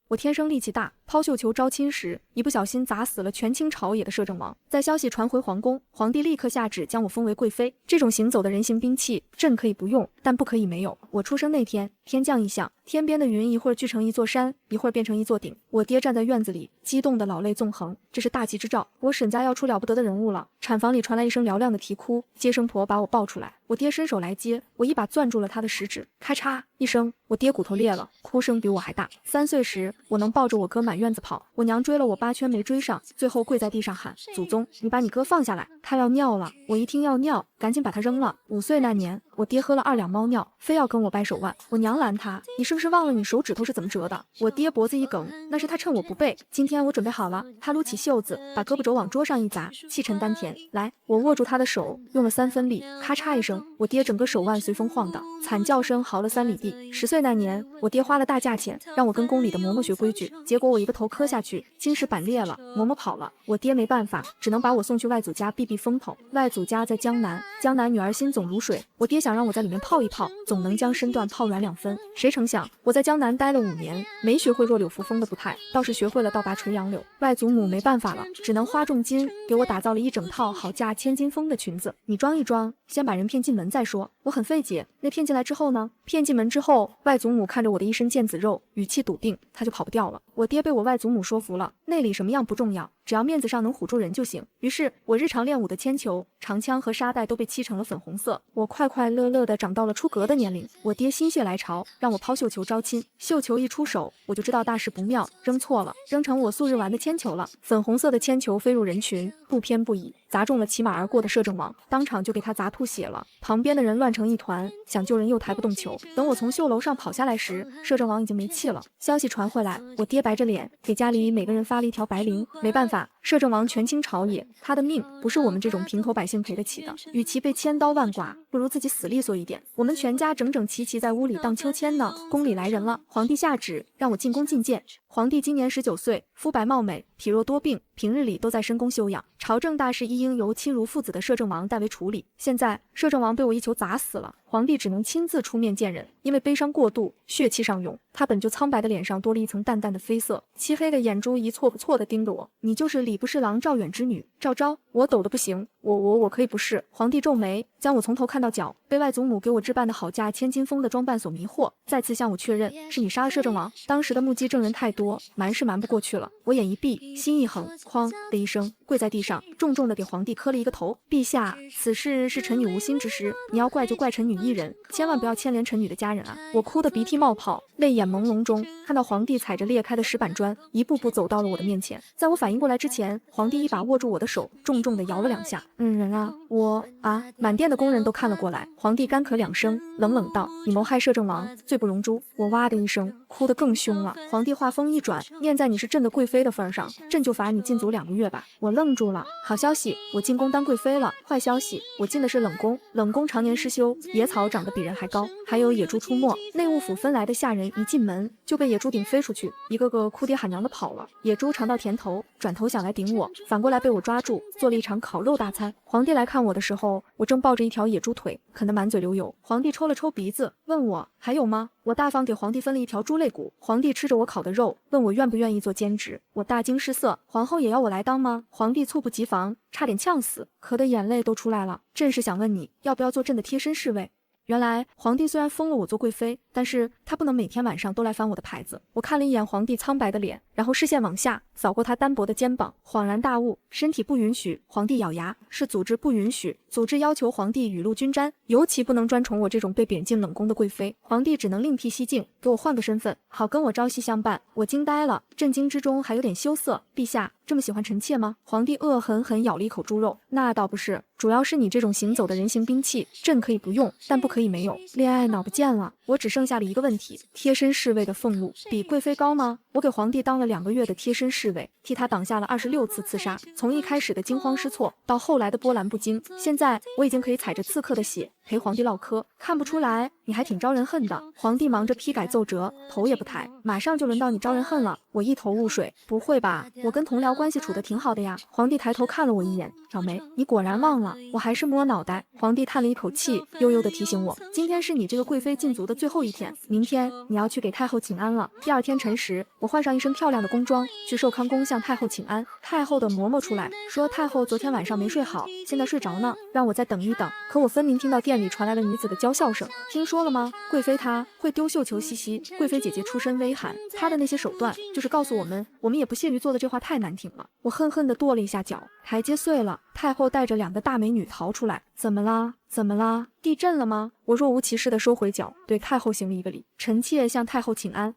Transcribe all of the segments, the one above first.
我天生力气大，抛绣球招亲时，一不小心砸死了权倾朝野的摄政王。在消息传回皇宫，皇帝立刻下旨将我封为贵妃。这种行走的人形兵器，朕可以不用，但不可以没有。我出生那天，天降异象，天边的云一会儿聚成一座山，一会儿变成一座顶。我爹站在院子里，激动的老泪纵横，这是大吉之兆，我沈家要出了不得的人物了。产房里传来一声嘹亮的啼哭，接生婆把我抱出来，我爹伸手来接，我一把攥住了他的食指，咔嚓一声，我爹骨头裂了，哭声比我还大。3岁时，我能抱着我哥满院子跑，我娘追了我8圈没追上，最后跪在地上喊：祖宗，你把你哥放下来，他要尿了。我一听要尿，赶紧把他扔了。5岁那年，我爹喝了2两猫尿，非要跟我掰手腕，我娘拦他：你是不是忘了你手指头是怎么折的？我爹脖子一梗，那是他趁我不备。今天我准备好了。他撸起袖子，把胳膊肘往桌上一砸，气沉丹田。来，我握住他的手，用了3分力，咔嚓一声，我爹整个手腕随风晃荡，惨叫声嚎了3里地。10岁那年，我爹花了大价钱让我跟宫里的嬷嬷学规矩，结果我一个头磕下去，金石板裂了，嬷嬷跑了，我爹没办法，只能把我送去外祖家避避风头。外祖家在江南，江南女儿心总如水，我爹想让我在里面泡一泡，总能将身段泡软2分。谁成想我在江南待了5年，没学会弱柳扶风的步态，倒是学会了倒拔垂杨柳。外祖母没办法了，只能花重金给我打造了一整套好嫁千金风的裙子。你装一装，先把人骗进门再说。我很费解，那骗进来之后呢？骗进门之后，外祖母看着我的一身腱子肉，语气笃定，他就跑不掉了。我爹被我外祖母说服了，内里什么样不重要，只要面子上能唬住人就行。于是我日常练武的铅球、长枪和沙袋都被漆成了粉红色，我快快乐乐地长到了出阁的年龄。我爹心血来潮，让我抛绣球招亲，绣球一出手，我就知道大事不妙，扔错了，扔成我素日玩的铅球了。粉红色的铅球飞入人群，不偏不倚，砸中了骑马而过的摄政王，当场就给他砸吐血了。旁边的人乱成一团，想救人又抬不动球。等我从绣楼上跑下来时，摄政王已经没气了。消息传回来，我爹白着脸给家里每个人发了一条白绫。没办法，摄政王权倾朝野，他的命不是我们这种平头百姓赔得起的，与其被千刀万剐，不如自己死利索一点。我们全家整整齐齐在屋里荡秋千呢。宫里来人了，皇帝下旨让我进宫觐见。皇帝今年19岁，肤白貌美，体弱多病，平日里都在深宫休养。朝政大事一应由亲如父子的摄政王代为处理。现在摄政王被我一球砸死了，皇帝只能亲自出面见人。因为悲伤过度，血气上涌，他本就苍白的脸上多了一层淡淡的绯色，漆黑的眼珠一错不错的盯着我。你就是礼部侍郎赵远之女赵昭？我抖得不行，我可以不是。皇帝皱眉，将我从头看到脚，被外祖母给我置办的好嫁千金风的装扮所迷惑，再次向我确认是你杀了摄政王。当时的目击证人太多，瞒是瞒不过去了。我眼一闭，心一横，哐的一声跪在地上，重重的给皇帝磕了一个头。陛下，此事是臣女无心之失，你要怪就怪臣女一人，千万不要牵连臣女的家人啊！我哭得鼻涕冒泡，泪眼朦胧中，看到皇帝踩着裂开的石板砖，一步步走到了我的面前。在我反应过来之前，皇帝一把握住我的手，重重的摇了2下。人啊，我啊！满殿的宫人都看了过来。皇帝干咳2声，冷冷道：你谋害摄政王，罪不容诛。我哇的一声，哭得更凶了。皇帝话锋一转，念在你是朕的贵妃的份上，朕就罚你禁足2个月吧。我愣住了。好消息，我进宫当贵妃了。坏消息，我进的是冷宫，冷宫常年失修，野草长得比人还高，还有野猪出没。内务府分来的下人一进门就被野猪顶飞出去，一个个哭爹喊娘的跑了。野猪尝到甜头，转头想来顶我，反过来被我抓住，做了一场烤肉大餐。皇帝来看我的时候，我正抱着一条野猪腿，啃得满嘴流油。皇帝抽了抽鼻子，问我还有吗？我大方给皇帝分了一条猪肋骨。皇帝吃着我烤的肉，问我愿不愿意做兼职。我大惊失色，皇后也要我来当吗？皇帝猝不及防，差点呛死，咳得眼泪都出来了。朕是想问你，要不要做朕的贴身侍卫？原来皇帝虽然封了我做贵妃，但是他不能每天晚上都来翻我的牌子。我看了一眼皇帝苍白的脸，然后视线往下扫过他单薄的肩膀，恍然大悟，身体不允许。皇帝咬牙，是组织不允许，组织要求皇帝雨露均沾，尤其不能专宠我这种被贬进冷宫的贵妃。皇帝只能另辟蹊径，给我换个身份，好跟我朝夕相伴。我惊呆了，震惊之中还有点羞涩。陛下这么喜欢臣妾吗？皇帝恶狠狠咬了一口猪肉。那倒不是，主要是你这种行走的人形兵器，朕可以不用，但不可以没有。恋爱脑不见了，我只剩下了一个问题：贴身侍卫的俸禄比贵妃高吗？我给皇帝当了2个月的贴身侍卫，替他挡下了26次刺杀，从一开始的惊慌失措到后来的波澜不惊，现在我已经可以踩着刺客的血陪皇帝唠嗑。看不出来，你还挺招人恨的。皇帝忙着批改奏折，头也不抬。马上就轮到你招人恨了。我一头雾水，不会吧？我跟同僚关系处得挺好的呀。皇帝抬头看了我一眼，挑眉，你果然忘了。我还是摸脑袋。皇帝叹了一口气，悠悠地提醒我，今天是你这个贵妃禁足的最后一天，明天你要去给太后请安了。第二天辰时，我换上一身漂亮的宫装，去寿康宫向太后请安。太后的嬷嬷出来说，太后昨天晚上没睡好，现在睡着呢，让我再等一等。可我分明听到店里传来了女子的娇笑声。听说了吗？贵妃她会丢绣球，嘻嘻。贵妃姐姐出身微寒，她的那些手段就是告诉我们也不屑于做的这话太难听了。我恨恨地跺了一下脚，台阶碎了。太后带着2个大美女逃出来。怎么啦？怎么啦？地震了吗？我若无其事地收回脚，对太后行了一个礼，臣妾向太后请安。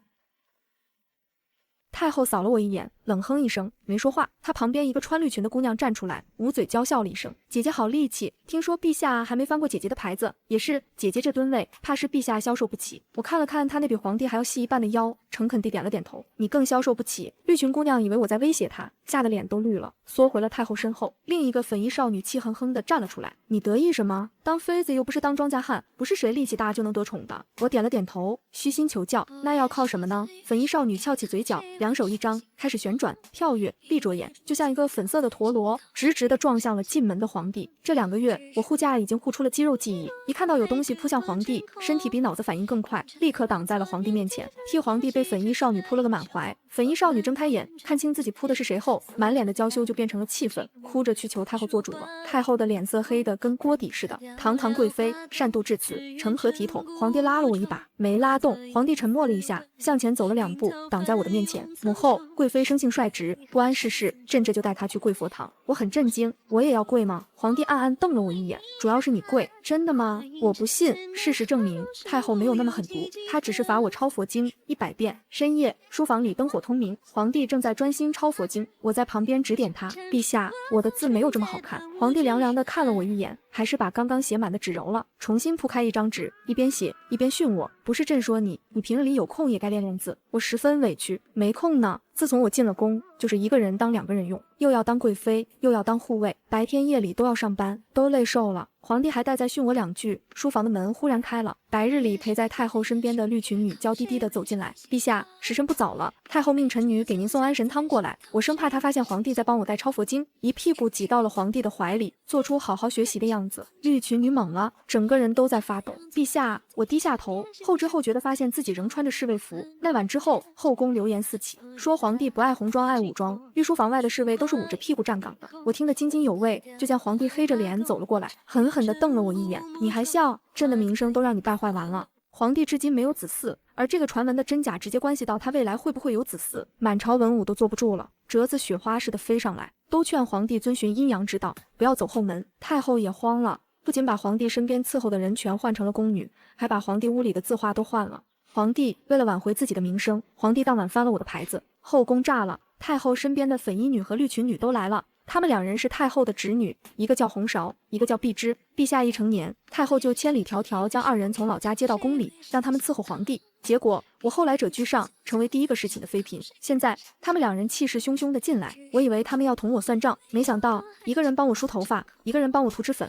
太后扫了我一眼，冷哼一声，没说话。她旁边一个穿绿裙的姑娘站出来，捂嘴娇笑了一声：“姐姐好力气，听说陛下还没翻过姐姐的牌子，也是姐姐这吨位，怕是陛下消受不起。”我看了看她那比皇帝还要细一半的腰，诚恳地点了点头：“你更消受不起。”绿裙姑娘以为我在威胁她，吓得脸都绿了，缩回了太后身后。另一个粉衣少女气哼哼地站了出来：“你得意什么？当妃子又不是当庄稼汉，不是谁力气大就能得宠的。”我点了点头，虚心求教：“那要靠什么呢？”粉衣少女翘起嘴角，两手一张，开始旋转跳跃，闭着眼，就像一个粉色的陀螺，直直地撞向了进门的皇帝。这2个月，我护驾已经护出了肌肉记忆，一看到有东西扑向皇帝，身体比脑子反应更快，立刻挡在了皇帝面前，替皇帝被粉衣少女扑了个满怀。粉衣少女睁开眼，看清自己扑的是谁后，满脸的娇羞就变成了气愤，哭着去求太后做主了。太后的脸色黑得跟锅底似的，堂堂贵妃，善妒至此，成何体统？皇帝拉了我一把，没拉动。皇帝沉默了一下，向前走了2步，挡在我的面前。母后，贵妃生性率直，不谙世事，朕这就带她去跪佛堂。我很震惊，我也要跪吗？皇帝暗暗瞪了我一眼，主要是你跪，真的吗？我不信。事实证明，太后没有那么狠毒，她只是罚我抄佛经100遍。深夜，书房里灯火通明，皇帝正在专心抄佛经，我在旁边指点他：“陛下，我的字没有这么好看。”皇帝凉凉地看了我一眼，还是把刚刚写满的纸揉了，重新铺开一张纸，一边写一边训我：“不是朕说你平日里有空也该练练字。”我十分委屈，没空呢。自从我进了宫，就是一个人当2个人用，又要当贵妃，又要当护卫，白天夜里都要上班，都累瘦了。皇帝还带再训我2句，书房的门忽然开了，白日里陪在太后身边的绿裙女娇滴滴地走进来：“陛下，时辰不早了，太后命臣女给您送安神汤过来。”我生怕她发现皇帝在帮我带抄佛经，一屁股挤到了皇帝的怀里，做出好好学习的样子。绿裙女懵了，整个人都在发抖。陛下，我低下头，后知后觉地发现自己仍穿着侍卫服。那晚之后，后宫流言四起，说皇帝不爱红装爱武装，御书房外的侍卫都是捂着屁股站岗的。我听得津津有味，就见皇帝黑着脸走了过来，狠狠地瞪了我一眼：“你还笑？朕的名声都让你败坏完了。”皇帝至今没有子嗣，而这个传闻的真假直接关系到他未来会不会有子嗣。满朝文武都坐不住了，折子雪花似的飞上来，都劝皇帝遵循阴阳之道，不要走后门。太后也慌了，不仅把皇帝身边伺候的人全换成了宫女，还把皇帝屋里的字画都换了。皇帝为了挽回自己的名声，皇帝当晚翻了我的牌子，后宫炸了。太后身边的粉衣女和绿裙女都来了，她们2人是太后的侄女，一个叫红芍，一个叫碧芝。陛下一成年，太后就千里迢迢将2人从老家接到宫里，让他们伺候皇帝。结果我后来者居上，成为第一个侍寝的妃嫔。现在他们2人气势汹汹地进来，我以为他们要同我算账，没想到一个人帮我梳头发，一个人帮我涂脂粉。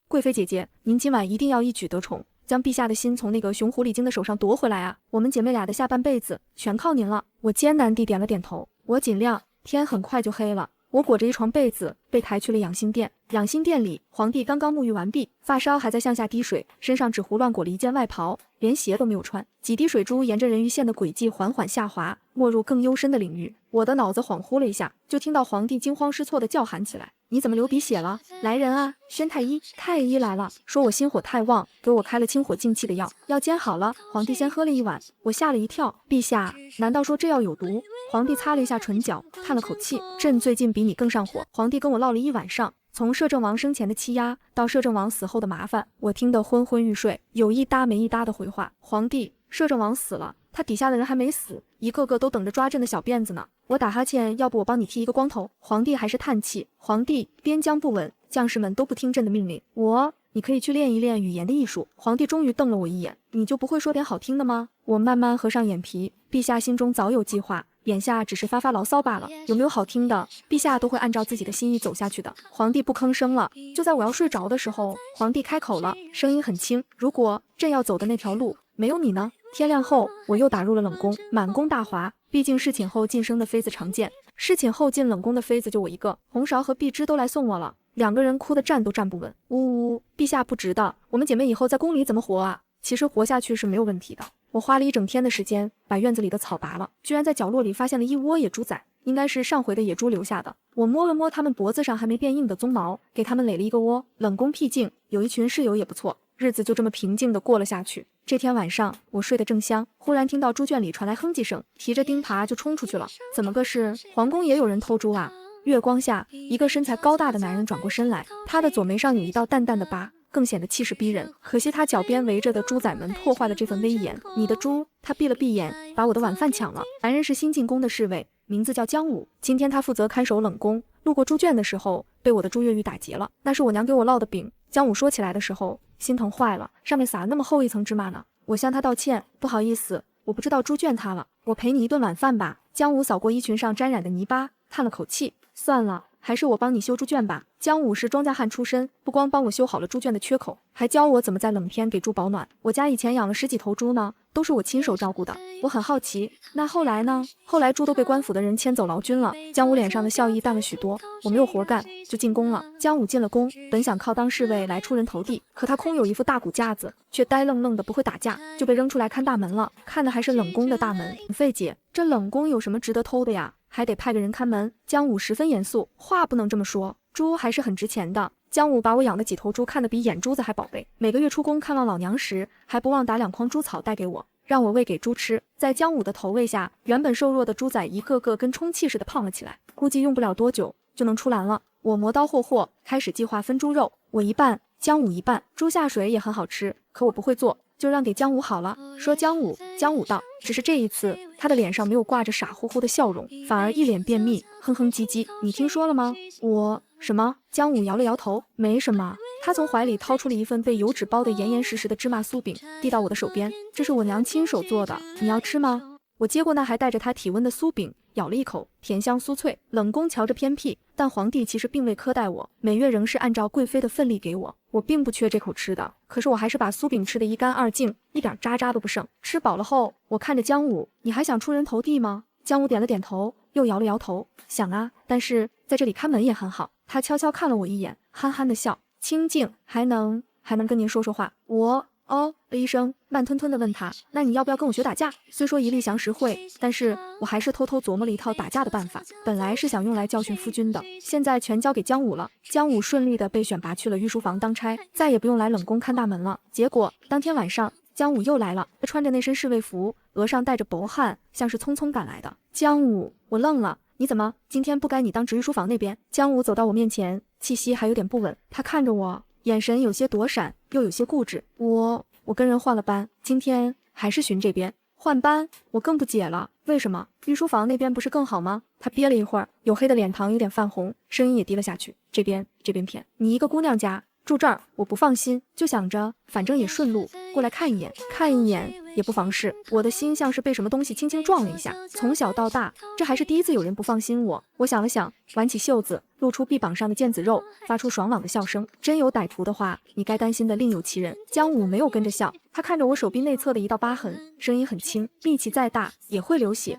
贵妃姐姐，您今晚一定要一举得宠，将陛下的心从那个熊狐狸精的手上夺回来啊！我们姐妹俩的下半辈子全靠您了。我艰难地点了点头。我尽量。天很快就黑了，我裹着一床被子被抬去了养心殿。养心殿里，皇帝刚刚沐浴完毕，发梢还在向下滴水，身上只胡乱裹了一件外袍，连鞋都没有穿。几滴水珠沿着人鱼线的轨迹缓缓下滑，没入更幽深的领域。我的脑子恍惚了一下，就听到皇帝惊慌失措地叫喊起来：“你怎么流鼻血了？来人啊！宣太医，太医来了！说我心火太旺，给我开了清火静气的药，药煎好了。”皇帝先喝了一碗，我吓了一跳。陛下，难道说这药有毒？皇帝擦了一下唇角，叹了口气：“朕最近比你更上火。”皇帝跟我唠了一晚上，从摄政王生前的欺压到摄政王死后的麻烦，我听得昏昏欲睡，有一搭没一搭的回话：“皇帝，摄政王死了，他底下的人还没死，一个个都等着抓朕的小辫子呢。我打哈欠，要不我帮你剃一个光头？”皇帝还是叹气：“皇帝，边疆不稳，将士们都不听朕的命令。你可以去练一练语言的艺术。”皇帝终于瞪了我一眼：“你就不会说点好听的吗？”我慢慢合上眼皮，陛下心中早有计划，眼下只是发发牢骚罢了，有没有好听的，陛下都会按照自己的心意走下去的。皇帝不吭声了。就在我要睡着的时候，皇帝开口了，声音很轻，如果朕要走的那条路没有你呢？天亮后，我又打入了冷宫，满宫大哗，毕竟侍寝后晋升的妃子常见，侍寝后进冷宫的妃子就我一个，红苕和碧芝都来送我了，两个人哭得站都站不稳。呜呜，陛下不值得，我们姐妹以后在宫里怎么活啊？其实活下去是没有问题的。我花了一整天的时间把院子里的草拔了，居然在角落里发现了一窝野猪仔，应该是上回的野猪留下的。我摸了摸它们脖子上还没变硬的鬃毛，给它们垒了一个窝。冷宫僻静，有一群室友也不错，日子就这么平静地过了下去。这天晚上我睡得正香，忽然听到猪圈里传来哼唧声，提着钉耙就冲出去了。怎么个事？皇宫也有人偷猪啊？月光下，一个身材高大的男人转过身来，他的左眉上有一道淡淡的疤，更显得气势逼人。可惜他脚边围着的猪仔们破坏了这份威严。你的猪？他闭了闭眼，把我的晚饭抢了。男人是新进宫的侍卫，名字叫姜武，今天他负责看守冷宫。路过猪圈的时候，被我的猪越狱打劫了，那是我娘给我烙的饼。姜武说起来的时候，心疼坏了，上面撒了那么厚一层芝麻呢。我向他道歉，不好意思，我不知道猪圈塌了，我赔你一顿晚饭吧。姜武扫过衣裙上沾染的泥巴，叹了口气，算了，还是我帮你修猪圈吧。姜武是庄稼汉出身，不光帮我修好了猪圈的缺口，还教我怎么在冷天给猪保暖。我家以前养了10几头猪呢，都是我亲手照顾的。我很好奇，那后来呢？后来猪都被官府的人牵走劳军了。姜武脸上的笑意淡了许多。我没有活干，就进宫了。姜武进了宫，本想靠当侍卫来出人头地，可他空有一副大骨架子，却呆愣愣的不会打架，就被扔出来看大门了。看的还是冷宫的大门。费姐，这冷宫有什么值得偷的呀？还得派个人看门。姜武十分严肃，话不能这么说，猪还是很值钱的。姜武把我养的几头猪看得比眼珠子还宝贝，每个月出宫看望老娘时，还不忘打2筐猪草带给我，让我喂给猪吃。在姜武的投喂下，原本瘦弱的猪仔一个个跟充气似的胖了起来，估计用不了多久就能出栏了。我磨刀霍霍，开始计划分猪肉，我一半，姜武一半。猪下水也很好吃，可我不会做，就让给姜武好了。说姜武道，只是这一次他的脸上没有挂着傻乎乎的笑容，反而一脸便秘，哼哼唧唧。你听说了吗？什么？姜武摇了摇头，没什么。他从怀里掏出了一份被油纸包得严严实实的芝麻酥饼，递到我的手边。这是我娘亲手做的，你要吃吗？我接过那还带着它体温的酥饼，咬了一口，甜香酥脆。冷宫瞧着偏僻，但皇帝其实并未苛待我，每月仍是按照贵妃的分例给我。我并不缺这口吃的，可是我还是把酥饼吃得一干二净，一点渣渣都不剩。吃饱了后，我看着姜武，你还想出人头地吗？姜武点了点头，又摇了摇头，想啊，但是在这里看门也很好。他悄悄看了我一眼，憨憨的笑，清静，还能跟您说说话。我哦了一声，慢吞吞地问他，那你要不要跟我学打架？虽说一力降十会，但是我还是偷偷琢磨了一套打架的办法，本来是想用来教训夫君的，现在全交给姜武了。姜武顺利地被选拔去了御书房当差，再也不用来冷宫看大门了。结果当天晚上姜武又来了，他穿着那身侍卫服，额上带着薄汗，像是匆匆赶来的。姜武，我愣了，你怎么今天不该你当值御书房那边？姜武走到我面前，气息还有点不稳，他看着我，眼神有些躲闪，又有些固执。我跟人换了班，今天还是巡这边。换班？我更不解了，为什么？御书房那边不是更好吗？他憋了一会儿，黝黑的脸庞有点泛红，声音也低了下去。这边偏，你一个姑娘家住这儿，我不放心，就想着反正也顺路过来看一眼也不妨事。我的心像是被什么东西轻轻撞了一下，从小到大，这还是第一次有人不放心我。我想了想，挽起袖子，露出臂膀上的腱子肉，发出爽朗的笑声。真有歹徒的话，你该担心的另有其人。姜武没有跟着笑，他看着我手臂内侧的一道疤痕，声音很轻，力气再大也会流血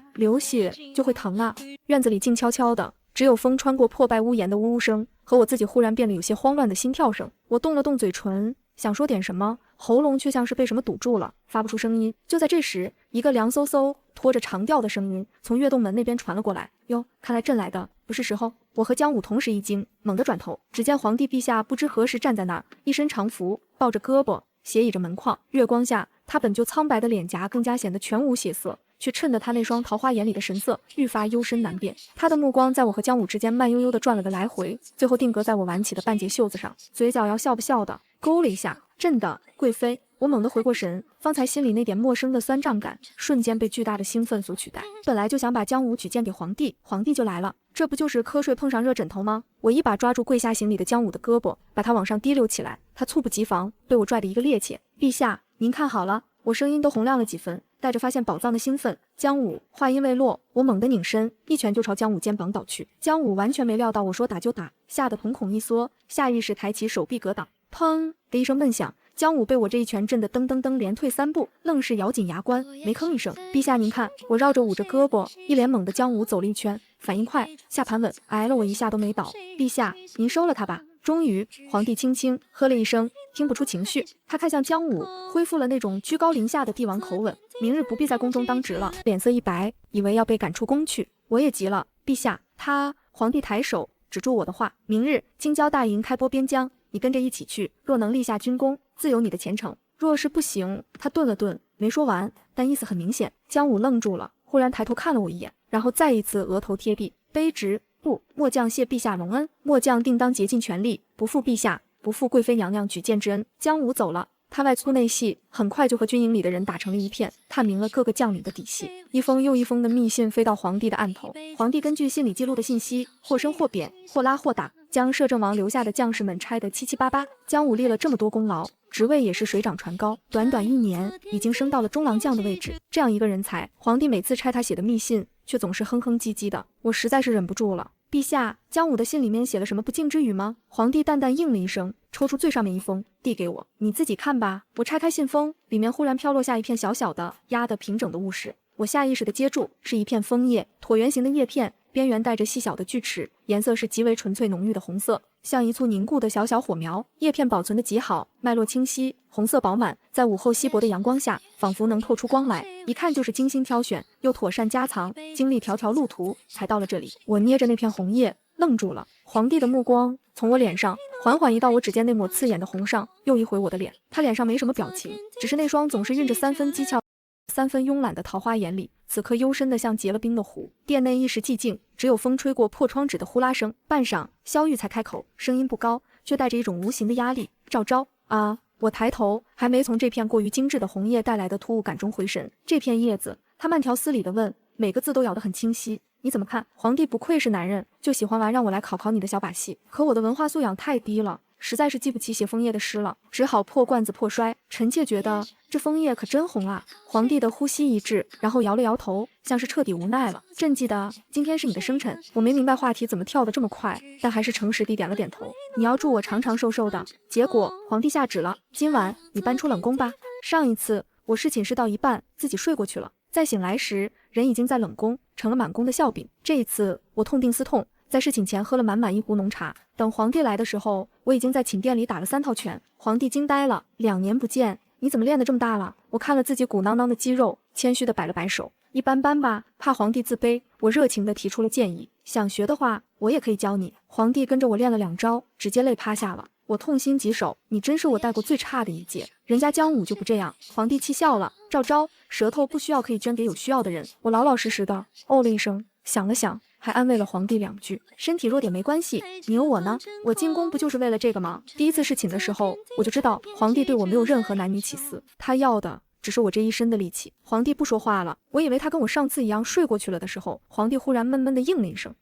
就会疼啊。院子里静悄悄的，只有风穿过破败屋檐的呜呜声和我自己忽然变得有些慌乱的心跳声。我动了动嘴唇，想说点什么，喉咙却像是被什么堵住了，发不出声音。就在这时，一个凉飕飕拖着长调的声音从月洞门那边传了过来。哟，看来朕来的不是时候。我和姜武同时一惊，猛地转头，只见皇帝陛下不知何时站在那儿，一身长服，抱着胳膊，斜倚着门框。月光下，他本就苍白的脸颊更加显得全无血色，却衬得他那双桃花眼里的神色愈发幽深难辨。他的目光在我和姜武之间慢悠悠地转了个来回，最后定格在我挽起的半截袖子上，嘴角要笑不笑的勾了一下。朕的贵妃。我猛地回过神，方才心里那点陌生的酸胀感瞬间被巨大的兴奋所取代。本来就想把姜武举荐给皇帝，皇帝就来了，这不就是瞌睡碰上热枕头吗？我一把抓住跪下行礼的姜武的胳膊，把他往上提溜起来，他猝不及防被我拽得一个趔趄。陛下，您看好了。我声音都洪亮了几分，带着发现宝藏的兴奋。江武，话音未落，我猛地拧身，一拳就朝江武肩膀倒去。江武完全没料到我说打就打，吓得瞳孔一缩，下意识抬起手臂格挡。砰的一声闷响，江武被我这一拳震得噔噔噔连退3步，愣是咬紧牙关，没吭一声。陛下您看，我绕着捂着胳膊，一脸懵的江武走了一圈，反应快，下盘稳，挨了我一下都没倒。陛下，您收了他吧。终于，皇帝轻轻喝了一声，听不出情绪。他看向江武，恢复了那种居高临下的帝王口吻。明日不必在宫中当值了。脸色一白，以为要被赶出宫去。我也急了，陛下，皇帝抬手止住我的话，明日京郊大营开播边疆，你跟着一起去。若能立下军功，自有你的前程；若是不行，他顿了顿，没说完，但意思很明显。江武愣住了，忽然抬头看了我一眼，然后再一次额头贴地，卑职。不，末将谢陛下隆恩，末将定当竭尽全力，不负陛下，不负贵妃娘娘举荐之恩。江武走了，他外粗内细，很快就和军营里的人打成了一片，探明了各个将领的底细。一封又一封的密信飞到皇帝的案头，皇帝根据信里记录的信息，或升或贬，或拉或打，将摄政王留下的将士们拆得七七八八。江武立了这么多功劳，职位也是水涨船高，短短1年已经升到了中郎将的位置。这样一个人才，皇帝每次拆他写的密信，却总是哼哼唧唧的，我实在是忍不住了。陛下，江武的信里面写了什么不敬之语吗？皇帝淡淡应了一声，抽出最上面一封，递给我，你自己看吧。我拆开信封，里面忽然飘落下一片小小的、压得平整的物事。我下意识地接住，是一片枫叶，椭圆形的叶片，边缘带着细小的锯齿，颜色是极为纯粹浓郁的红色，像一簇凝固的小小火苗。叶片保存得极好，脉络清晰，红色饱满，在午后稀薄的阳光下，仿佛能透出光来，一看就是精心挑选，又妥善夹藏，经历条条路途才到了这里。我捏着那片红叶，愣住了。皇帝的目光从我脸上缓缓移到我指尖那抹刺眼的红上，又一回我的脸。他脸上没什么表情，只是那双总是蕴着3分讥诮、3分慵懒的桃花眼里，此刻幽深的像结了冰的湖。殿内一时寂静，只有风吹过破窗纸的呼啦声。半晌，萧玉才开口，声音不高，却带着一种无形的压力。赵昭啊！我抬头，还没从这片过于精致的红叶带来的突兀感中回神。这片叶子，他慢条斯理地问，每个字都咬得很清晰。你怎么看？皇帝不愧是男人，就喜欢玩让我来考考你的小把戏。可我的文化素养太低了，实在是记不起写枫叶的诗了，只好破罐子破摔。臣妾觉得这枫叶可真红啊！皇帝的呼吸一滞，然后摇了摇头，像是彻底无奈了。朕记得今天是你的生辰，我没明白话题怎么跳得这么快，但还是诚实地点了点头。你要祝我长长寿寿的。结果皇帝下旨了，今晚你搬出冷宫吧。上一次我是寝室到一半自己睡过去了，再醒来时人已经在冷宫，成了满宫的笑柄。这一次我痛定思痛，在侍寝前喝了满满一壶浓茶，等皇帝来的时候，我已经在寝殿里打了3套拳。皇帝惊呆了，2年不见，你怎么练得这么大了？我看了自己鼓囊囊的肌肉，谦虚地摆了摆手，一般般吧，怕皇帝自卑，我热情地提出了建议，想学的话，我也可以教你。皇帝跟着我练了2招，直接累趴下了。我痛心疾首，你真是我带过最差的一届，人家江武就不这样。皇帝气笑了，赵昭，舌头不需要可以捐给有需要的人。我老老实实的哦了一声，想了想，还安慰了皇帝2句，身体弱点没关系，你有我呢。我进宫不就是为了这个吗？第一次侍寝的时候，我就知道皇帝对我没有任何男女起思，他要的只是我这一身的力气。皇帝不说话了，我以为他跟我上次一样睡过去了的时候，皇帝忽然闷闷地应了一声，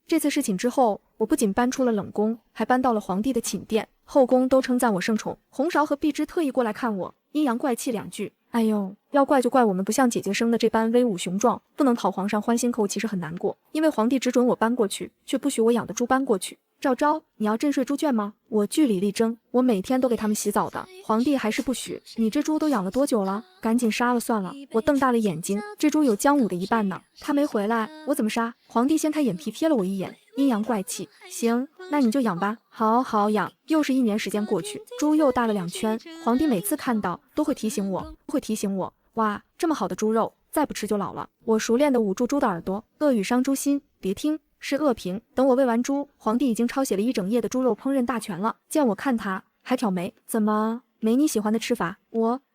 这次侍寝之后，我不仅搬出了冷宫，还搬到了皇帝的寝殿，后宫都称赞我圣宠。红芍和碧芝特意过来看我，阴阳怪气2句。哎呦，要怪就怪我们不像姐姐生的这般威武雄壮，不能讨皇上欢心口。其实很难过，因为皇帝只准我搬过去，却不许我养的猪搬过去。赵昭，你要朕睡猪圈吗？我据理力争，我每天都给他们洗澡的。皇帝还是不许。你这猪都养了多久了？赶紧杀了算了。我瞪大了眼睛，这猪有江武的1半呢，他没回来，我怎么杀？皇帝掀开眼皮瞥了我一眼，阴阳怪气。行，那你就养吧，好好养。又是1年时间过去，猪又大了2圈。皇帝每次看到都会提醒我，哇，这么好的猪肉，再不吃就老了。我熟练地捂住猪的耳朵，恶语伤猪心，别听。是恶评。等我喂完猪，皇帝已经抄写了1整页的猪肉烹饪大全了。见我看他，还挑眉，怎么没你喜欢的吃法？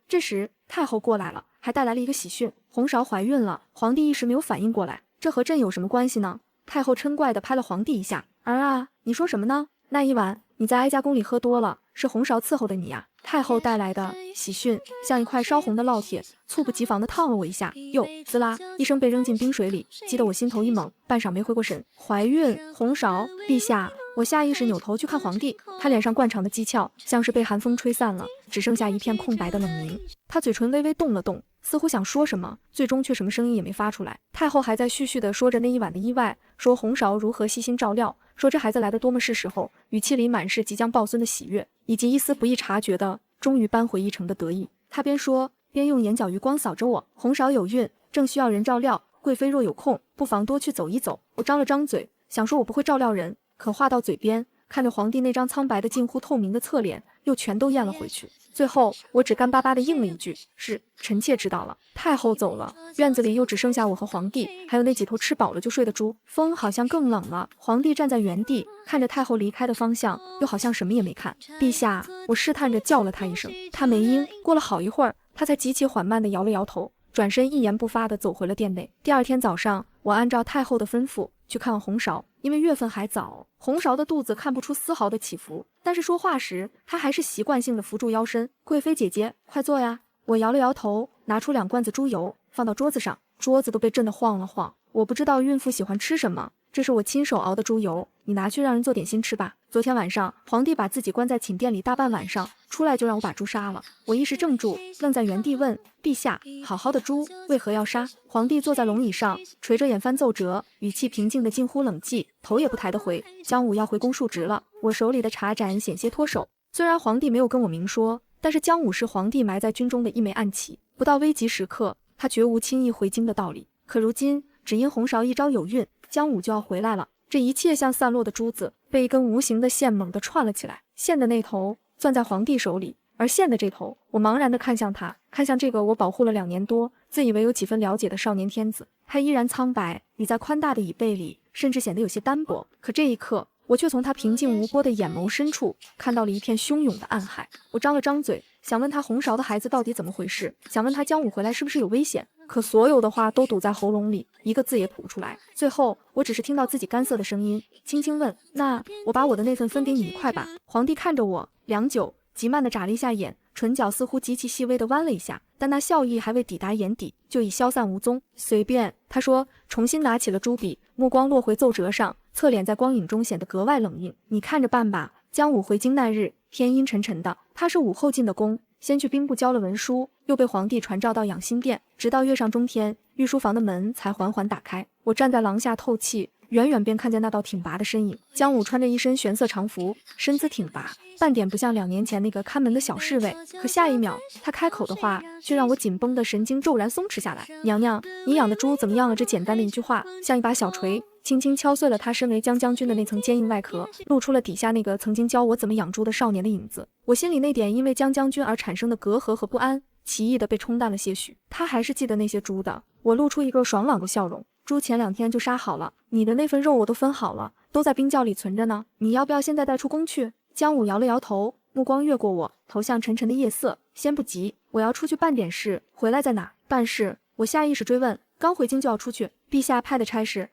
这时太后过来了，还带来了一个喜讯，红芍怀孕了。皇帝一时没有反应过来，这和朕有什么关系呢？太后嗔怪地拍了皇帝一下，儿啊，你说什么呢？那一晚你在哀家宫里喝多了，是红芍伺候的你呀。太后带来的喜讯像一块烧红的烙铁，猝不及防地烫了我一下，又滋啦一声被扔进冰水里，激得我心头一猛，半晌没回过神。怀孕？红芍，陛下，我下意识扭头去看皇帝，他脸上惯常的讥诮像是被寒风吹散了，只剩下一片空白的冷凝。他嘴唇微微动了动，似乎想说什么，最终却什么声音也没发出来。太后还在絮絮地说着那一晚的意外，说洪韶如何悉心照料，说这孩子来的多么是时候，语气里满是即将抱孙的喜悦，以及一丝不易察觉的终于扳回一城的得意。他边说边用眼角余光扫着我。洪韶有孕，正需要人照料，贵妃若有空，不妨多去走一走。我张了张嘴，想说我不会照料人，可话到嘴边，看着皇帝那张苍白的近乎透明的侧脸，又全都咽了回去。最后我只干巴巴地应了一句：是，臣妾知道了。太后走了，院子里又只剩下我和皇帝，还有那几头吃饱了就睡的猪。风好像更冷了。皇帝站在原地，看着太后离开的方向，又好像什么也没看。陛下，我试探着叫了他一声，他没应。过了好一会儿，他才极其缓慢地摇了摇头，转身一言不发地走回了殿内。第二天早上，我按照太后的吩咐去看望洪韶，因为月份还早，洪韶的肚子看不出丝毫的起伏，但是说话时，她还是习惯性的扶住腰身。贵妃姐姐，快坐呀！我摇了摇头，拿出2罐子猪油，放到桌子上，桌子都被震得晃了晃。我不知道孕妇喜欢吃什么，这是我亲手熬的猪油，你拿去让人做点心吃吧。昨天晚上，皇帝把自己关在寝殿里大半晚上，出来就让我把猪杀了。我一时怔住，愣在原地问：陛下，好好的猪为何要杀？皇帝坐在龙椅上，垂着眼翻奏折，语气平静的近乎冷寂，头也不抬的回：姜武要回宫述职了。我手里的茶盏险些脱手。虽然皇帝没有跟我明说，但是姜武是皇帝埋在军中的一枚暗棋，不到危急时刻，他绝无轻易回京的道理。可如今只因洪韶一朝有孕，姜武就要回来了。这一切像散落的珠子，被一根无形的线猛地串了起来。线的那头攥在皇帝手里，而线的这头，我茫然地看向他，看向这个我保护了2年多，自以为有几分了解的少年天子。他依然苍白，倚在宽大的椅背里，甚至显得有些单薄。可这一刻，我却从他平静无波的眼眸深处看到了一片汹涌的暗海。我张了张嘴，想问他洪韶的孩子到底怎么回事，想问他姜武回来是不是有危险，可所有的话都堵在喉咙里，一个字也吐不出来。最后我只是听到自己干涩的声音，轻轻问：那我把我的那份分给你一块吧。皇帝看着我良久，极慢地眨了一下眼，唇角似乎极其细微地弯了一下，但那笑意还未抵达眼底，就已消散无踪。随便，他说，重新拿起了朱笔，目光落回奏折上，侧脸在光影中显得格外冷硬。你看着办吧。姜武回京那日，天阴沉沉的，他是武后进的宫，先去兵部交了文书，又被皇帝传召到养心殿，直到月上中天，御书房的门才缓缓打开。我站在廊下透气，远远便看见那道挺拔的身影。姜武穿着一身玄色长服，身姿挺拔，半点不像2年前那个看门的小侍卫。可下一秒，他开口的话却让我紧绷的神经骤然松弛下来。娘娘，你养的猪怎么样了？这简单的一句话，像一把小锤，轻轻敲碎了他身为江将军的那层坚硬外壳，露出了底下那个曾经教我怎么养猪的少年的影子。我心里那点因为江将军而产生的隔阂和不安，奇异的被冲淡了些许。他还是记得那些猪的。我露出一个爽朗的笑容。猪前2天就杀好了，你的那份肉我都分好了，都在冰窖里存着呢。你要不要现在带出宫去？姜武摇了摇头，目光越过我，投向沉沉的夜色。先不急，我要出去办点事，回来在哪儿？办事？我下意识追问。刚回京就要出去？陛下派的差事？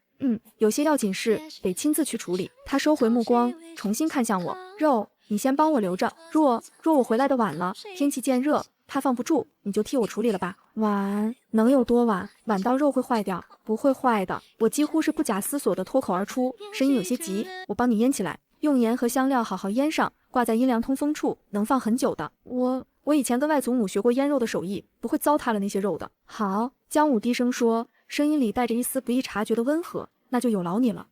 有些要紧事得亲自去处理。他收回目光，重新看向我。肉，你先帮我留着。若我回来的晚了，天气渐热，怕放不住，你就替我处理了吧。晚能有多晚？晚到肉会坏掉？不会坏的。我几乎是不假思索地脱口而出，声音有些急。我帮你腌起来，用盐和香料好好腌上，挂在阴凉通风处，能放很久的。我以前跟外祖母学过腌肉的手艺，不会糟蹋了那些肉的。好，姜武低声说，声音里带着一丝不易察觉的温和。那就有劳你了。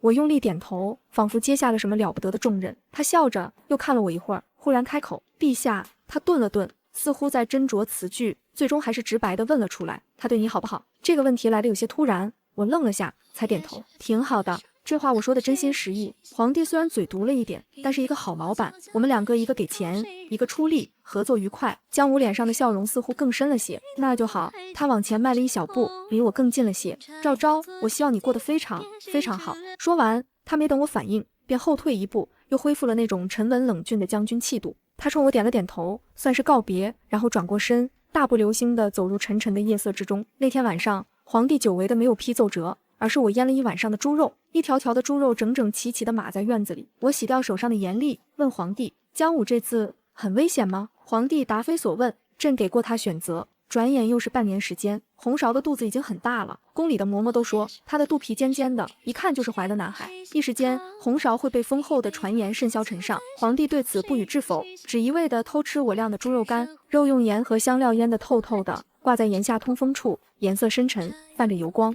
我用力点头，仿佛接下了什么了不得的重任。他笑着又看了我一会儿，忽然开口：陛下。他顿了顿，似乎在斟酌词句，最终还是直白地问了出来：他对你好不好？这个问题来得有些突然，我愣了下，才点头：挺好的。这话我说的真心实意。皇帝虽然嘴毒了一点，但是一个好老板。我们2个，一个给钱，一个出力，合作愉快。姜武脸上的笑容似乎更深了些。那就好。他往前迈了一小步，离我更近了些。赵昭，我希望你过得非常非常好。说完，他没等我反应，便后退一步，又恢复了那种沉稳冷峻的将军气度。他冲我点了点头，算是告别，然后转过身，大步流星地走入沉沉的夜色之中。那天晚上，皇帝久违的没有批奏折，而是我腌了一晚上的猪肉，一条条的猪肉整整齐齐地码在院子里。我洗掉手上的盐粒，问皇帝：姜武这次很危险吗？皇帝答非所问。朕给过他选择，转眼又是半年时间，红芍的肚子已经很大了。宫里的嬷嬷都说，她的肚皮尖尖的，一看就是怀的男孩。一时间，红芍会被丰厚的传言甚嚣尘上。皇帝对此不予置否，只一味的偷吃我晾的猪肉干，肉用盐和香料腌得透透的，挂在檐下通风处，颜色深沉，泛着油光。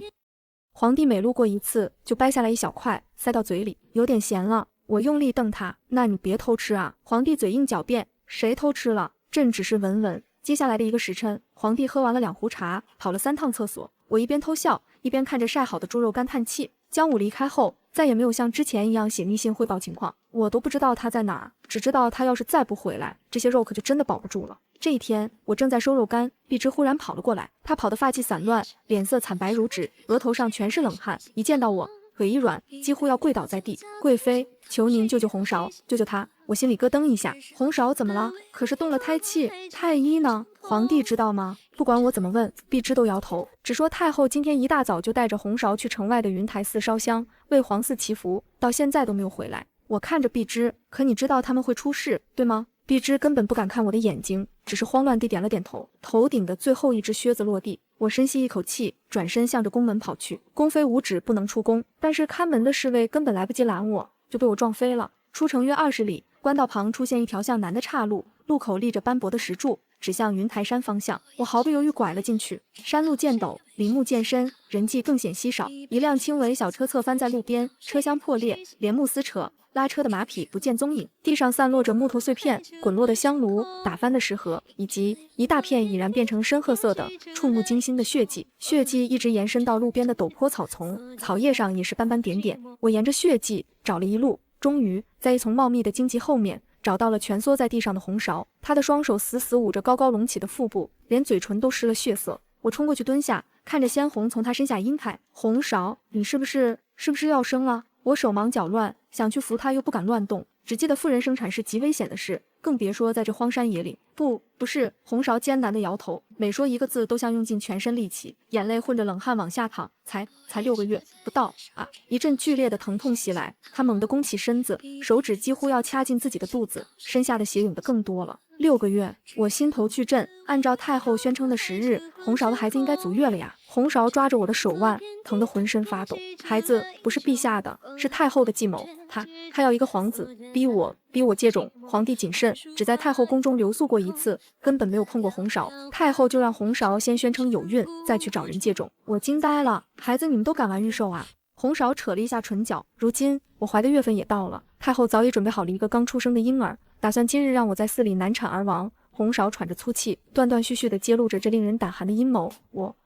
皇帝每路过一次，就掰下来一小块，塞到嘴里，有点咸了。我用力瞪他，那你别偷吃啊！皇帝嘴硬狡辩，谁偷吃了？朕只是闻闻。接下来的1个时辰，皇帝喝完了2壶茶，跑了3趟厕所。我一边偷笑，一边看着晒好的猪肉干叹气。姜武离开后，再也没有像之前一样写密信汇报情况，我都不知道他在哪儿，只知道他要是再不回来，这些肉可就真的保不住了。这一天，我正在收肉干，碧芝忽然跑了过来，她跑得发髻散乱，脸色惨白如纸，额头上全是冷汗，一见到我，腿一软，几乎要跪倒在地。贵妃，求您救救红芍，救救她！我心里咯噔一下，红芍怎么了？可是动了胎气，太医呢？皇帝知道吗？不管我怎么问，碧芝都摇头，只说太后今天一大早就带着红芍去城外的云台寺烧香，为皇嗣祈福，到现在都没有回来。我看着碧芝，可你知道他们会出事，对吗？碧芝根本不敢看我的眼睛，只是慌乱地点了点头。头顶的最后一只靴子落地，我深吸一口气，转身向着宫门跑去。宫妃无旨不能出宫，但是看门的侍卫根本来不及拦我，就被我撞飞了。出城约20里，官道旁出现一条向南的岔路，路口立着斑驳的石柱，指向云台山方向。我毫不犹豫拐了进去。山路渐陡，林木渐深，人迹更显稀少。一辆轻微小车侧翻在路边，车厢破裂，帘幕撕扯，拉车的马匹不见踪影。地上散落着木头碎片、滚落的香炉、打翻的食盒，以及一大片已然变成深褐色的、触目惊心的血迹。血迹一直延伸到路边的陡坡草丛，草叶上也是斑斑点点。我沿着血迹找了一路，终于在一丛茂密的荆棘后面找到了蜷缩在地上的红芍，她的双手死死捂着高高隆起的腹部，连嘴唇都湿了血色。我冲过去蹲下，看着鲜红从她身下晕开。红芍，你是不是要生了？我手忙脚乱，想去扶她又不敢乱动，只记得妇人生产是极危险的事，更别说在这荒山野岭。不是，红芍艰难地摇头，每说一个字都像用尽全身力气，眼泪混着冷汗往下淌。才6个月不到啊！一阵剧烈的疼痛袭来，她猛地弓起身子，手指几乎要掐进自己的肚子，身下的血涌得更多了。6个月，我心头巨震。按照太后宣称的时日，红芍的孩子应该足月了呀！红芍抓着我的手腕，疼得浑身发抖。孩子不是陛下的，是太后的计谋。他要一个皇子，逼我接种。皇帝谨慎，只在太后宫中留宿过1次，根本没有碰过红芍。太后就让红芍先宣称有孕，再去找人接种。我惊呆了，孩子你们都敢玩预售啊？红芍扯了一下唇角，如今我怀的月份也到了，太后早已准备好了一个刚出生的婴儿，打算今日让我在寺里难产而亡。红芍喘着粗气，断断续续地揭露着这令人胆寒的阴谋。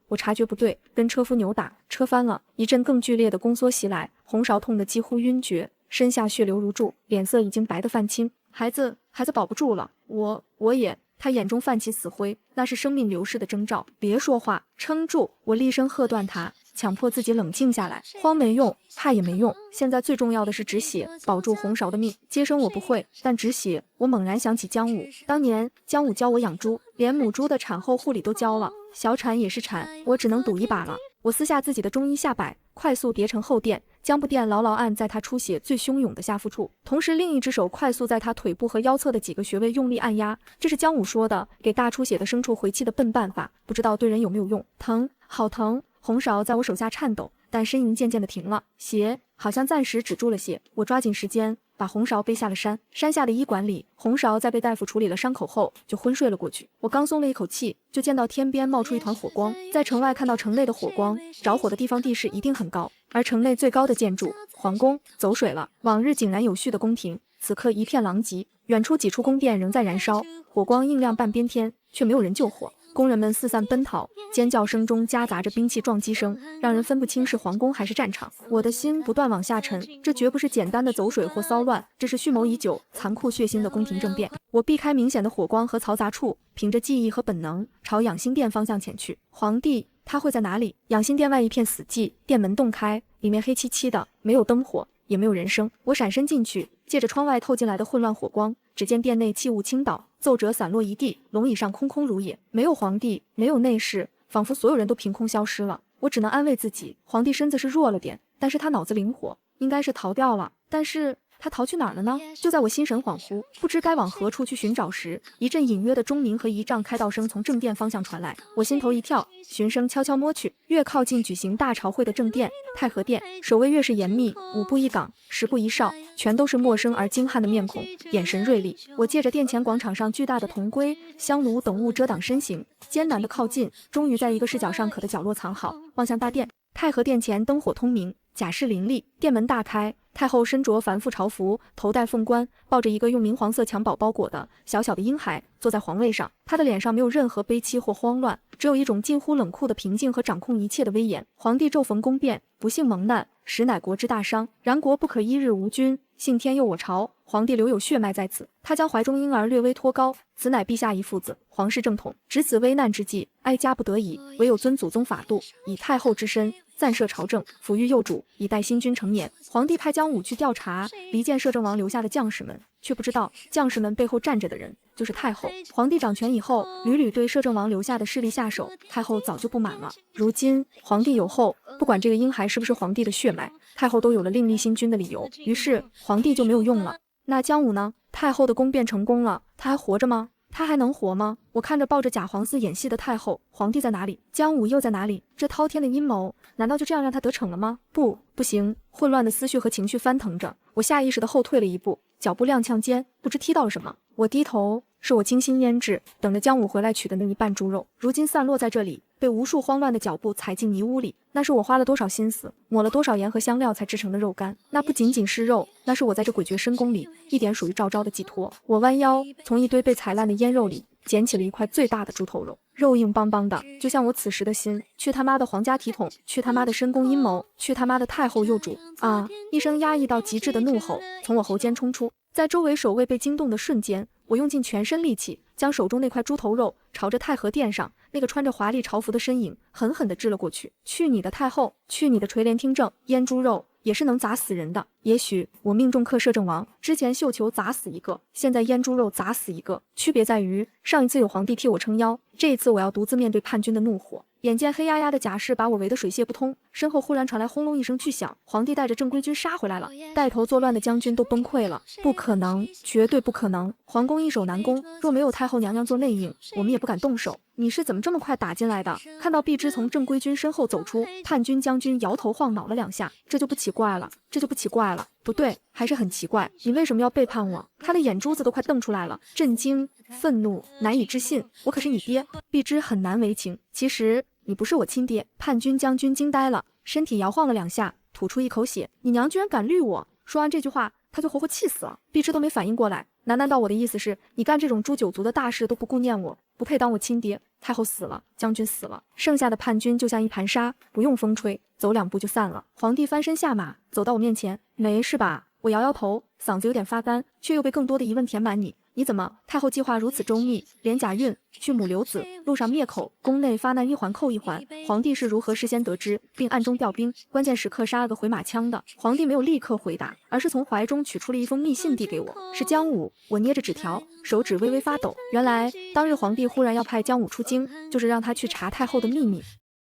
我察觉不对，跟车夫扭打，车翻了，一阵更剧烈的宫缩袭来，红芍痛得几乎晕厥，身下血流如注，脸色已经白得泛青。孩子保不住了，我也。他眼中泛起死灰，那是生命流逝的征兆。别说话，撑住！我厉声喝断他，强迫自己冷静下来。慌没用，怕也没用，现在最重要的是止血，保住红芍的命。接生我不会，但止血，我猛然想起姜武。当年姜武教我养猪，连母猪的产后护理都教了，小产也是产，我只能赌一把了。我撕下自己的中衣下摆，快速叠成后垫，将布垫牢牢按在他出血最汹涌的下腹处，同时另一只手快速在他腿部和腰侧的几个穴位用力按压。这是姜武说的给大出血的牲畜回气的笨办法，不知道对人有没有用。疼，好疼！红芍在我手下颤抖，但呻吟渐渐的停了，血好像暂时止住了些。我抓紧时间把红芍背下了山。山下的医馆里，红芍在被大夫处理了伤口后就昏睡了过去。我刚松了一口气，就见到天边冒出一团火光。在城外看到城内的火光，着火的地方地势一定很高，而城内最高的建筑皇宫走水了。往日井然有序的宫廷，此刻一片狼藉。远处几处宫殿仍在燃烧，火光映亮半边天，却没有人救火。工人们四散奔逃，尖叫声中夹杂着兵器撞击声，让人分不清是皇宫还是战场。我的心不断往下沉，这绝不是简单的走水或骚乱，这是蓄谋已久、残酷血腥的宫廷政变。我避开明显的火光和嘈杂处，凭着记忆和本能朝养心殿方向前去。皇帝他会在哪里？养心殿外一片死寂，殿门洞开，里面黑漆漆的，没有灯火，也没有人声。我闪身进去，借着窗外透进来的混乱火光，只见殿内器物倾倒，奏折散落一地，龙椅上空空如也，没有皇帝，没有内侍，仿佛所有人都凭空消失了。我只能安慰自己，皇帝身子是弱了点，但是他脑子灵活，应该是逃掉了。但是他逃去哪儿了呢？就在我心神恍惚，不知该往何处去寻找时，一阵隐约的钟鸣和仪仗开道声从正殿方向传来，我心头一跳，循声悄悄摸去。越靠近举行大朝会的正殿太和殿，守卫越是严密，5步1岗，10步1哨，全都是陌生而精悍的面孔，眼神锐利。我借着殿前广场上巨大的铜龟、香炉等物遮挡身形，艰难地靠近，终于在一个视角尚可的角落藏好，望向大殿。太和殿前灯火通明，甲士林立，殿门大开。太后身着繁复朝服，头戴凤冠，抱着一个用明黄色襁褓包裹的小小的婴孩，坐在皇位上。她的脸上没有任何悲戚或慌乱，只有一种近乎冷酷的平静和掌控一切的威严。皇帝骤逢宫变，不幸蒙难，实乃国之大伤。然国不可一日无君，幸天佑我朝。皇帝留有血脉在此，他将怀中婴儿略微托高，此乃陛下一父子，皇室正统。值此危难之际，哀家不得已，唯有遵祖宗法度，以太后之身暂摄朝政，抚育幼主，以待新君成年。皇帝派姜武去调查离间摄政王留下的将士们，却不知道将士们背后站着的人就是太后。皇帝掌权以后，屡屡对摄政王留下的势力下手，太后早就不满了。如今皇帝有后，不管这个婴孩是不是皇帝的血脉，太后都有了另立新君的理由，于是皇帝就没有用了。那姜武呢？太后的宫变成功了，他还活着吗？他还能活吗？我看着抱着假黄丝演戏的太后，皇帝在哪里？姜武又在哪里？这滔天的阴谋，难道就这样让他得逞了吗？不行！混乱的思绪和情绪翻腾着，我下意识地后退了一步，脚步踉跄间，不知踢到了什么。我低头，是我精心腌制，等着姜武回来取的那一半猪肉，如今散落在这里，被无数慌乱的脚步踩进泥污里。那是我花了多少心思，抹了多少盐和香料才制成的肉干。那不仅仅是肉，那是我在这诡谲深宫里一点属于赵昭的寄托。我弯腰，从一堆被踩烂的腌肉里捡起了一块最大的猪头肉，肉硬邦邦的，就像我此时的心。去他妈的皇家体统，去他妈的深宫阴谋，去他妈的太后幼主！啊！一声压抑到极致的怒吼从我喉间冲出，在周围守卫被惊动的瞬间，我用尽全身力气，将手中那块猪头肉朝着太和殿上那个穿着华丽朝服的身影狠狠地掷了过去。去你的太后，去你的垂帘听政！腌猪肉也是能砸死人的。也许我命中克摄政王，之前绣球砸死一个，现在腌猪肉砸死一个，区别在于上一次有皇帝替我撑腰，这一次我要独自面对叛军的怒火。眼见黑压压的甲士把我围得水泄不通，身后忽然传来轰隆一声巨响，皇帝带着正规军杀回来了，带头作乱的将军都崩溃了。不可能，绝对不可能！皇宫易守难攻，若没有太后娘娘做内应，我们也不敢动手。你是怎么这么快打进来的？看到碧芝从正规军身后走出，叛军将军摇头晃脑了2下，这就不奇怪了，这就不奇怪了。不对，还是很奇怪，你为什么要背叛我？他的眼珠子都快瞪出来了，震惊、愤怒、难以置信。我可是你爹！碧芝很难为情，其实你不是我亲爹。叛军将军惊呆了，身体摇晃了2下，吐出一口血。你娘居然敢绿我！说完这句话，他就活活气死了。碧芝都没反应过来，难道我的意思是你干这种诛九族的大事都不顾念我，不配当我亲爹？太后死了，将军死了，剩下的叛军就像一盘沙，不用风吹，走2步就散了。皇帝翻身下马，走到我面前，没事吧？我摇摇头，嗓子有点发干，却又被更多的疑问填满。你怎么？太后计划如此周密，连假孕、去母流子、路上灭口、宫内发难一环扣一环，皇帝是如何事先得知，并暗中调兵，关键时刻杀了个回马枪的？皇帝没有立刻回答，而是从怀中取出了一封密信递给我，是姜武。我捏着纸条，手指微微发抖。原来当日皇帝忽然要派姜武出京，就是让他去查太后的秘密。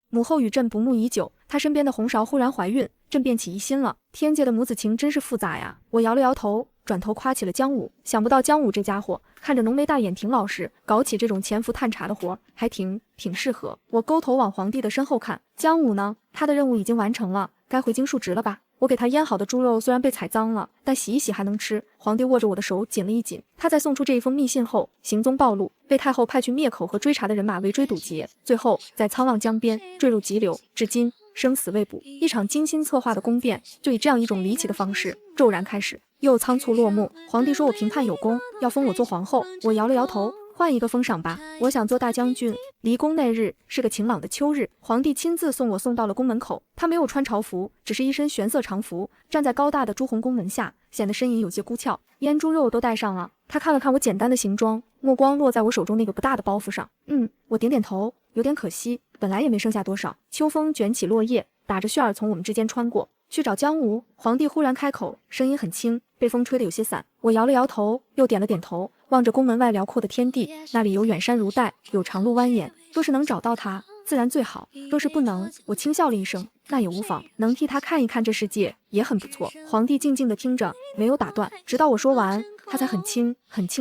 母后与朕不睦已久，她身边的红芍忽然怀孕，朕便起疑心了。天界的母子情真是复杂呀！我摇了摇头，转头夸起了姜武。想不到姜武这家伙看着浓眉大眼，挺老实，搞起这种潜伏探查的活还挺适合。我勾头往皇帝的身后看，姜武呢？他的任务已经完成了，该回京述职了吧？我给他腌好的猪肉虽然被踩脏了，但洗一洗还能吃。皇帝握着我的手紧了一紧。他在送出这一封密信后，行踪暴露，被太后派去灭口和追查的人马围追堵截，最后在沧浪江边坠入急流，至今生死未卜。一场精心策划的宫变，就以这样一种离奇的方式骤然开始，又仓促落幕。皇帝说我评判有功，要封我做皇后。我摇了摇头，换一个封赏吧，我想做大将军。离宫那日是个晴朗的秋日，皇帝亲自送到了宫门口。他没有穿朝服，只是一身玄色长服，站在高大的朱红宫门下，显得身影有些孤峭。腌猪肉都带上了，他看了看我简单的行装，目光落在我手中那个不大的包袱上。我点点头，有点可惜，本来也没剩下多少。秋风卷起落叶，打着旋儿从我们之间穿过。去找姜武？皇帝忽然开口，声音很轻，被风吹得有些散。我摇了摇头，又点了点头，望着宫门外辽阔的天地，那里有远山如带，有长路蜿蜒。若是能找到他，自然最好。若是不能，我轻笑了一声，那也无妨，能替他看一看这世界也很不错。皇帝静静地听着，没有打断，直到我说完，他才很轻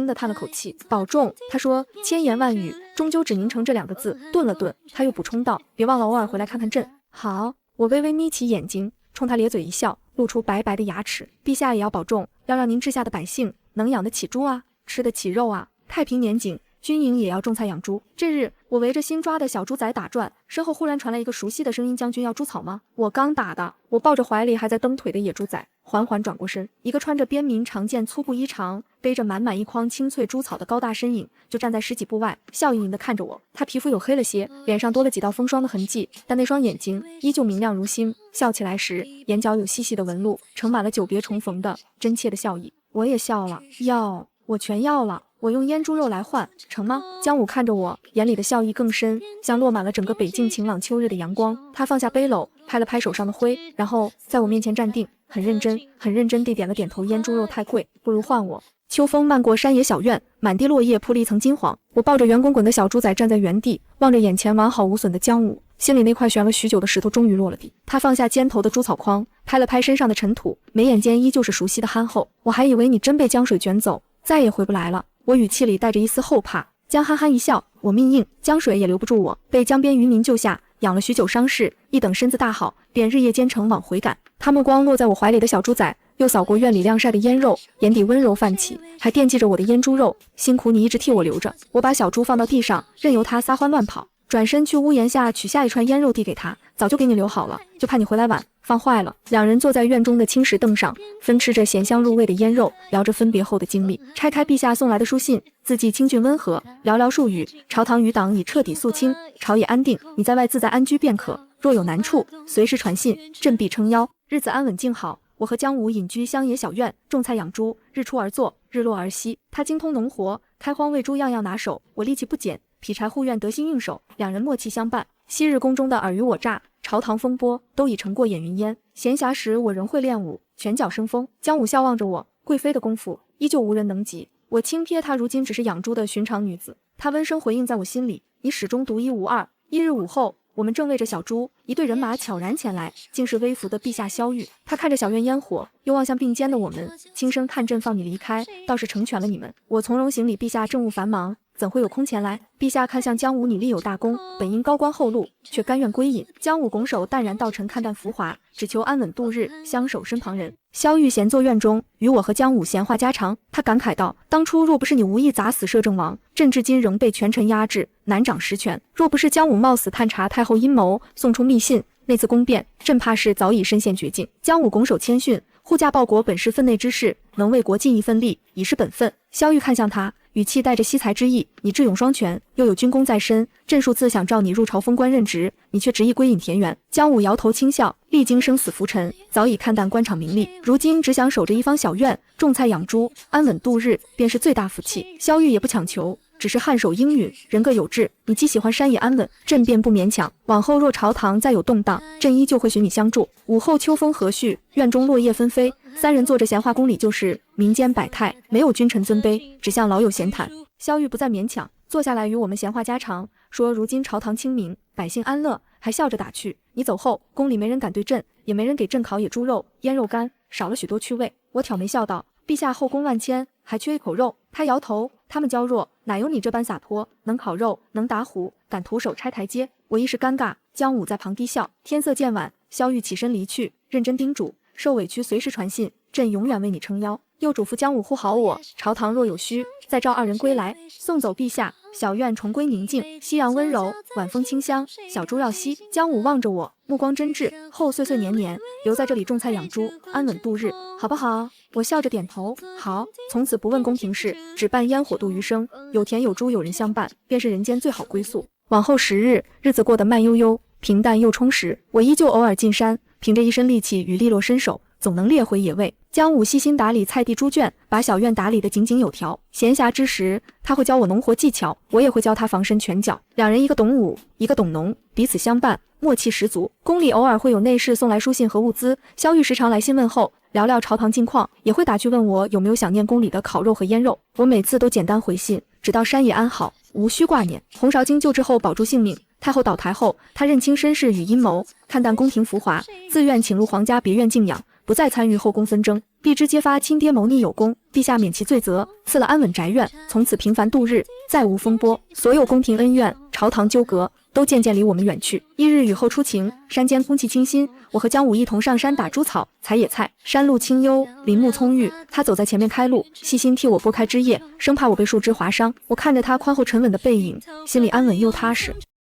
地叹了口气。保重，他说，千言万语终究只凝成这2个字。顿了顿，他又补充道，别忘了偶尔回来看看朕。好，我微微眯起眼睛，冲他咧嘴一笑，露出白白的牙齿。陛下也要保重，要让您治下的百姓能养得起猪啊，吃得起肉啊。太平年景，军营也要种菜养猪。这日，我围着新抓的小猪仔打转，身后忽然传来一个熟悉的声音：将军要猪草吗？我刚打的。我抱着怀里还在蹬腿的野猪仔，缓缓转过身，一个穿着边民常见粗布衣裳，背着满满一筐青翠猪草的高大身影，就站在10几步外，笑盈盈地看着我。他皮肤黝黑了些，脸上多了几道风霜的痕迹，但那双眼睛依旧明亮如星，笑起来时，眼角有细细的纹路，盛满了久别重逢的真切的笑意。我也笑了，要，我全要了。我用腌猪肉来换，成吗？姜武看着我，眼里的笑意更深，像落满了整个北境晴朗秋日的阳光。他放下背篓，拍了拍手上的灰，然后在我面前站定，很认真地点了点头。腌猪肉太贵，不如换我。秋风漫过山野小院，满地落叶铺了一层金黄。我抱着圆滚滚的小猪仔站在原地，望着眼前完好无损的姜武，心里那块悬了许久的石头终于落了地。他放下肩头的猪草筐，拍了拍身上的尘土，眉眼间依旧是熟悉的憨厚。我还以为你真被江水卷走，再也回不来了。我语气里带着一丝后怕。江憨憨一笑，我命硬，江水也留不住我，被江边渔民救下，养了许久伤势，一等身子大好，便日夜兼程往回赶。他目光落在我怀里的小猪仔，又扫过院里晾晒的腌肉，眼底温柔泛起，还惦记着我的腌猪肉，辛苦你一直替我留着。我把小猪放到地上，任由它撒欢乱跑，转身去屋檐下取下一串腌肉递给他，早就给你留好了，就怕你回来晚放坏了。两人坐在院中的青石凳上，分吃着咸香入味的腌肉，聊着分别后的经历。拆开陛下送来的书信，字迹清俊温和，寥寥数语，朝堂余党已彻底肃清，朝野安定，你在外自在安居便可，若有难处随时传信，朕必撑腰。日子安稳静好，我和姜武隐居乡野小院，种菜养猪，日出而作，日落而息。他精通农活，开荒喂猪样样拿手，我力气不减，劈柴护院得心应手，两人默契相伴。昔日宫中的尔虞我诈，朝堂风波都已成过眼云烟，闲暇时我仍会练武，拳脚生风。姜武笑望着我，贵妃的功夫依旧无人能及。我轻瞥她如今只是养猪的寻常女子，她温声回应在我心里，你始终独一无二。一日午后，我们正喂着小猪，一队人马悄然前来，竟是微服的陛下萧玉。他看着小院烟火，又望向并肩的我们，轻声看朕放你离开，倒是成全了你们。我从容行礼，陛下政务繁忙，怎会有空前来？陛下看向姜武，你立有大功，本应高官厚禄，却甘愿归隐。姜武拱手淡然道臣看淡浮华，只求安稳度日，相守身旁人。萧玉闲坐院中，与我和姜武闲话家常。他感慨道：当初若不是你无意砸死摄政王，朕至今仍被权臣压制，难掌实权。若不是姜武冒死探查太后阴谋，送出密信，那次宫变，朕怕是早已身陷绝境。姜武拱手谦逊，护驾报国本是分内之事，能为国尽一份力，已是本分。萧玉看向他，语气带着惜才之意，你智勇双全，又有军功在身，朕数次想召你入朝封官任职，你却执意归隐田园。姜武摇头轻笑，历经生死浮沉，早已看淡官场名利，如今只想守着一方小院，种菜养猪，安稳度日，便是最大福气。萧玉也不强求，只是颔首应允，人各有志，你既喜欢山野安稳，朕便不勉强。往后若朝堂再有动荡，朕依旧会许你相助。午后秋风和煦，院中落叶纷飞，三人坐着闲话宫里旧事，民间百态，没有君臣尊卑，只像老友闲谈。萧玉不再勉强，坐下来与我们闲话家常，说如今朝堂清明，百姓安乐，还笑着打趣，你走后，宫里没人敢对朕，也没人给朕烤野猪肉、腌肉干，少了许多趣味。我挑眉笑道，陛下后宫万千，还缺一口肉。他摇头，他们娇弱，哪有你这般洒脱，能烤肉，能打虎，敢徒手拆台阶。我一时尴尬，姜武在旁低笑。天色渐晚，萧玉起身离去，认真叮嘱，受委屈随时传信，朕永远为你撑腰。又嘱咐姜武护好我，朝堂若有需，再召二人归来。送走陛下，小院重归宁静，夕阳温柔，晚风清香，小猪绕膝。姜武望着我，目光真挚，后岁岁年年留在这里种菜养猪，安稳度日，好不好？我笑着点头，好。从此不问宫廷事，只伴烟火度余生，有田有猪有人相伴，便是人间最好归宿。往后10日，日子过得慢悠悠，平淡又充实。我依旧偶尔进山，凭着一身力气与利落身手，总能猎回野味。姜武细心打理菜地猪圈，把小院打理得井井有条。闲暇之时，他会教我农活技巧，我也会教他防身拳脚。两人一个懂武，一个懂农，彼此相伴，默契十足。宫里偶尔会有内侍送来书信和物资，萧玉时常来信问候，聊聊朝堂近况，也会打趣问我有没有想念宫里的烤肉和腌肉。我每次都简单回信，只道山野安好，无需挂念。洪绍经救治后保住性命，太后倒台后，他认清身世与阴谋，看淡宫廷浮华，自愿请入皇家别院静养，不再参与后宫纷争。必之揭发亲爹谋逆有功，陛下免其罪责，赐了安稳宅院，从此平凡度日，再无风波。所有宫廷恩怨、朝堂纠葛都渐渐离我们远去。一日雨后初晴，山间空气清新，我和江武一同上山打猪草、采野菜。山路清幽，林木葱郁，他走在前面开路，细心替我拨开枝叶，生怕我被树枝划伤。我看着他宽厚沉稳的背影，心里安稳又踏实。